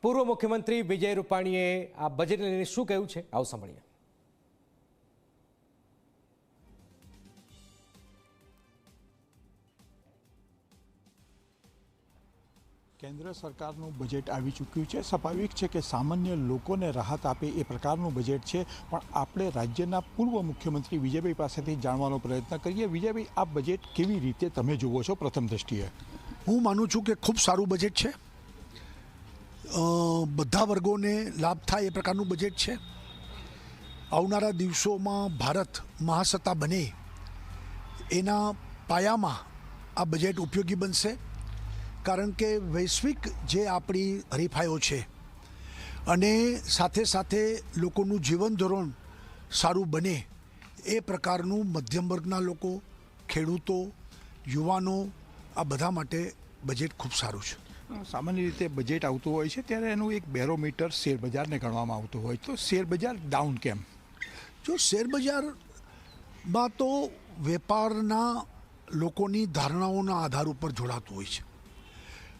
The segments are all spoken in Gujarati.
પૂર્વ મુખ્યમંત્રી વિજય રૂપાણીએ આ બજેટને લઈને શું કહ્યું છે, આવો સાંભળીએ. કેન્દ્ર સરકારનું બજેટ આવી ચૂક્યું છે. સ્વાભાવિક છે કે સામાન્ય લોકોને રાહત આપે એ પ્રકારનું બજેટ છે, પણ આપણે રાજ્યના પૂર્વ મુખ્યમંત્રી વિજયભાઈ પાસેથી જાણવાનો પ્રયત્ન કરીએ. વિજયભાઈ, આ બજેટ કેવી રીતે તમે જુઓ છો? પ્રથમ દ્રષ્ટિએ હું માનું છું કે ખૂબ સારું બજેટ છે. બધા વર્ગોને લાભ થાય એ પ્રકારનું બજેટ છે. આવનારા દિવસોમાં ભારત મહાસત્તા બને એના પાયામાં આ બજેટ ઉપયોગી બનશે, કારણ કે વૈશ્વિક જે આપણી હરીફાઈઓ છે અને સાથે સાથે લોકોનું જીવન ધોરણ સારું બને એ પ્રકારનું મધ્યમ વર્ગના લોકો, ખેડૂતો, યુવાનો, આ બધા માટે બજેટ ખૂબ સારું છે. સામાન્ય રીતે બજેટ આવતું હોય છે ત્યારે એનું એક બેરોમીટર શેરબજારને ગણવામાં આવતું હોય, તો શેરબજાર ડાઉન કેમ? જો શેરબજારમાં તો વેપારના લોકોની ધારણાઓના આધાર ઉપર જોડાતું હોય છે,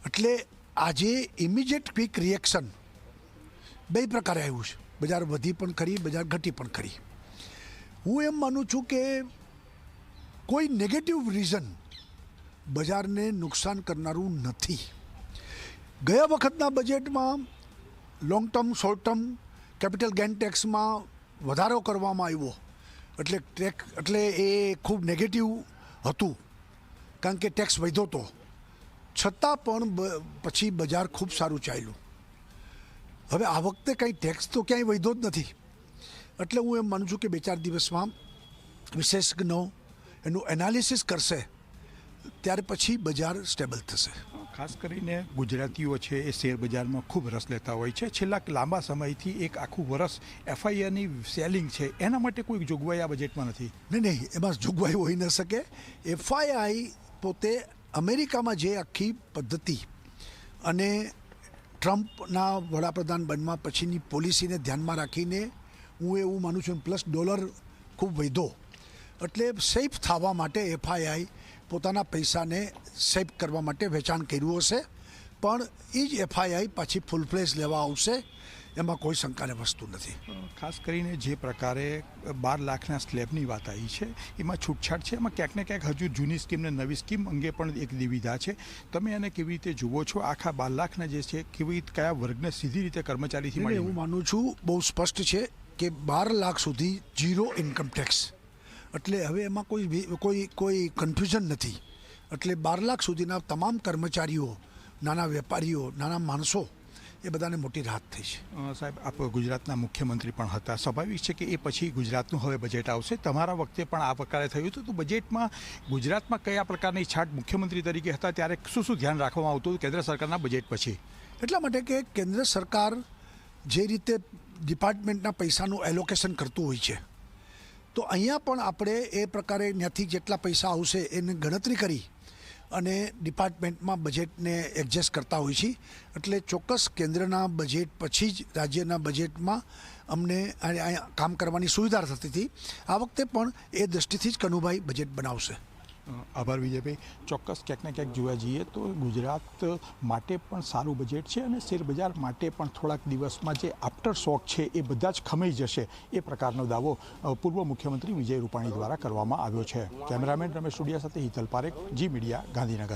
એટલે આજે ઇમિડિયેટ ક્વિક રિએક્શન બે પ્રકારે આવ્યું છે. બજાર વધી પણ ખરી, બજાર ઘટી પણ ખરી. હું એમ માનું છું કે કોઈ નેગેટિવ રીઝન બજારને નુકસાન કરનારું નથી. ગયા વખતના બજેટમાં long term, short term capital gain ટેક્સમાં વધારો કરવામાં આવ્યો, એટલે એ ખૂબ નેગેટિવ હતું, કારણ કે ટેક્સ વધ્યો હતો. છતાં પણ પછી બજાર ખૂબ સારું ચાલ્યું. હવે આ વખતે કંઈ ટેક્સ તો ક્યાંય વધ્યો જ નથી, એટલે હું એમ માનું છું કે 2-4 દિવસમાં વિશેષજ્ઞો એનું એનાલિસિસ કરશે, ત્યાર પછી બજાર સ્ટેબલ થશે. ખાસ કરીને ગુજરાતીઓ છે એ શેરબજારમાં ખૂબ રસ લેતા હોય છે. છેલ્લા લાંબા સમયથી એક આખું વર્ષ એફઆઈઆરની સેલિંગ છે, એના માટે કોઈ જોગવાઈ આ બજેટમાં નથી? નહીં, એમાં જોગવાઈ હોઈ ન શકે. એફઆઈઆઈ પોતે અમેરિકામાં જે આખી પદ્ધતિ અને ટ્રમ્પના વડાપ્રધાન બનવા પછીની પોલિસીને ધ્યાનમાં રાખીને હું એવું માનું છું, પ્લસ ડોલર ખૂબ વધ્યો, એટલે સેફ થવા માટે એફઆઈઆઈ પોતાના પૈસાને સેફ કરવા માટે વેચાણ કર્યું હશે, પણ એ જ એફઆઈઆઈ પાછી ફૂલ ફ્લેજ લેવા આવશે, એમાં કોઈ શંકાને વસ્તુ નથી. ખાસ કરીને જે પ્રકારે 12 લાખના સ્લેબની વાત આવી છે, એમાં છૂટછાટ છે, એમાં ક્યાંક ને ક્યાંક હજુ જૂની સ્કીમ ને નવી સ્કીમ અંગે પણ એક દ્વિધા છે. તમે એને કેવી રીતે જુઓ છો? આખા 12 લાખના જે છે કેવી કયા વર્ગને સીધી રીતે કર્મચારીથી મળે? હું માનું છું બહુ સ્પષ્ટ છે કે 12 લાખ સુધી ઝીરો ઇન્કમ ટેક્સ, એટલે હવે એમાં કોઈ કન્ફ્યુઝન નથી. એટલે 12 લાખ સુધીના તમામ કર્મચારીઓ, નાના વેપારીઓ, નાના માણસો, એ બધાને મોટી રાહત થઈ છે. સાહેબ, આપ ગુજરાતના મુખ્યમંત્રી પણ હતા. સ્વાભાવિક છે કે એ પછી ગુજરાતનું હવે બજેટ આવશે. તમારા વખતે પણ આ પ્રકારે થયું હતું, તો બજેટમાં ગુજરાતમાં કયા પ્રકારની છાટ મુખ્યમંત્રી તરીકે હતા ત્યારે શું ધ્યાન રાખવામાં આવતું કેન્દ્ર સરકારના બજેટ પછી? એટલા માટે કે કેન્દ્ર સરકાર જે રીતે ડિપાર્ટમેન્ટના પૈસાનું એલોકેશન કરતું હોય છે, તો અહીંયા પણ આપણે એ પ્રકારે ત્યાંથી જેટલા પૈસા આવશે એની ગણતરી કરી અને ડિપાર્ટમેન્ટમાં બજેટને એડજસ્ટ કરતા હોય છે. એટલે ચોક્કસ કેન્દ્રના બજેટ પછી જ રાજ્યના બજેટમાં અમને કામ કરવાની સુવિધા થતી હતી. આ વખતે પણ એ દૃષ્ટિથી જ કનુભાઈ બજેટ બનાવશે. આભાર વિજયભાઈ. ચોક્કસ ક્યાંક ને ક્યાંક જોવા જઈએ તો ગુજરાત માટે પણ સારું બજેટ છે અને શેરબજાર માટે પણ થોડાક દિવસમાં જે આફ્ટર શોક છે એ બધા જ ખમાઈ જશે, એ પ્રકારનો દાવો પૂર્વ મુખ્યમંત્રી વિજય રૂપાણી દ્વારા કરવામાં આવ્યો છે. કેમેરામેન રમેશ ટુડિયા સાથે હિતલ પારેખ, જી મીડિયા, ગાંધીનગર.